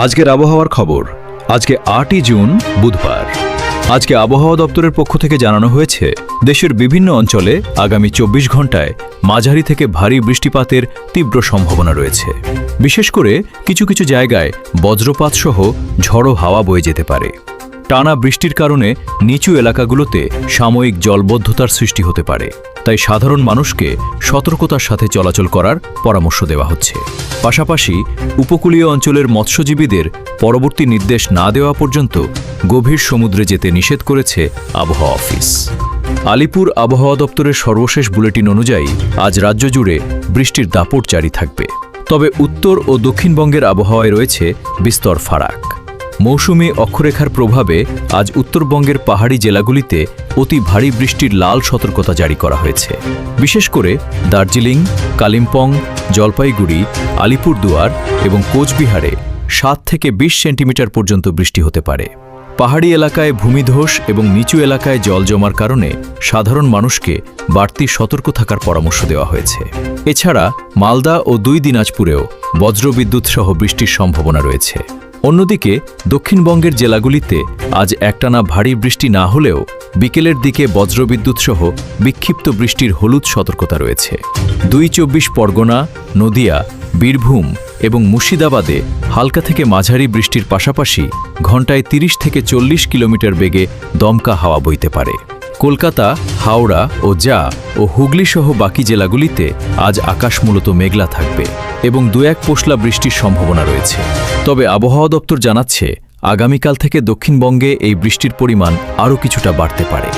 আজকের আবহাওয়ার খবর। আজকে 8ই জুন বুধবার। আজকে আবহাওয়া দপ্তরের পক্ষ থেকে জানানো হয়েছে, দেশের বিভিন্ন অঞ্চলে আগামী 24 ঘন্টায় মাঝারি থেকে ভারী বৃষ্টিপাতের তীব্র সম্ভাবনা রয়েছে। বিশেষ করে কিছু কিছু জায়গায় বজ্রপাত সহ ঝড়ো হাওয়া বয়ে যেতে পারে। টানা বৃষ্টির কারণে নিচু এলাকাগুলোতে সাময়িক জলবদ্ধতার সৃষ্টি হতে পারে, তাই সাধারণ মানুষকে সতর্কতার সাথে চলাচল করার পরামর্শ দেওয়া হচ্ছে। পাশাপাশি উপকূলীয় অঞ্চলের মৎস্যজীবীদের পরবর্তী নির্দেশ না দেওয়া পর্যন্ত গভীর সমুদ্রে যেতে নিষেধ করেছে আবহাওয়া অফিস। আলিপুর আবহাওয়া দপ্তরের সর্বশেষ বুলেটিন অনুযায়ী আজ রাজ্য জুড়ে বৃষ্টির দাপট জারি থাকবে। তবে উত্তর ও দক্ষিণবঙ্গের আবহাওয়ায় রয়েছে বিস্তর ফারাক। মৌসুমী অক্ষরেখার প্রভাবে আজ উত্তরবঙ্গের পাহাড়ি জেলাগুলিতে অতি ভারী বৃষ্টির লাল সতর্কতা জারি করা হয়েছে। বিশেষ করে দার্জিলিং, কালিম্পং, জলপাইগুড়ি, আলিপুরদুয়ার এবং কোচবিহারে 7 থেকে 20 সেন্টিমিটার পর্যন্ত বৃষ্টি হতে পারে। পাহাড়ি এলাকায় ভূমিধস এবং নিচু এলাকায় জল জমার কারণে সাধারণ মানুষকে বাড়তি সতর্ক থাকার পরামর্শ দেওয়া হয়েছে। এছাড়া মালদা ও 2 দিনাজপুরেও বজ্রবিদ্যুৎ সহ বৃষ্টির সম্ভাবনা রয়েছে। অন্যদিকে দক্ষিণবঙ্গের জেলাগুলিতে আজ একটানা ভারী বৃষ্টি না হলেও বিকেলের দিকে বজ্রবিদ্যুৎ সহ বিক্ষিপ্ত বৃষ্টির হলুদ সতর্কতা রয়েছে। 24 পরগনা, নদিয়া, বীরভূম এবং মুর্শিদাবাদে হালকা থেকে মাঝারি বৃষ্টির পাশাপাশি ঘণ্টায় 30 থেকে 40 কিলোমিটার বেগে দমকা হাওয়া বইতে পারে। কলকাতা, হাওড়া ও জা ও হুগলি সহ বাকি জেলাগুলিতে আজ আকাশ মূলত মেঘলা থাকবে এবং 2-1 পশলা বৃষ্টির সম্ভাবনা রয়েছে। তবে আবহাওয়া দপ্তর জানাচ্ছে, আগামীকাল থেকে দক্ষিণবঙ্গে এই বৃষ্টির পরিমাণ আরও কিছুটা বাড়তে পারে।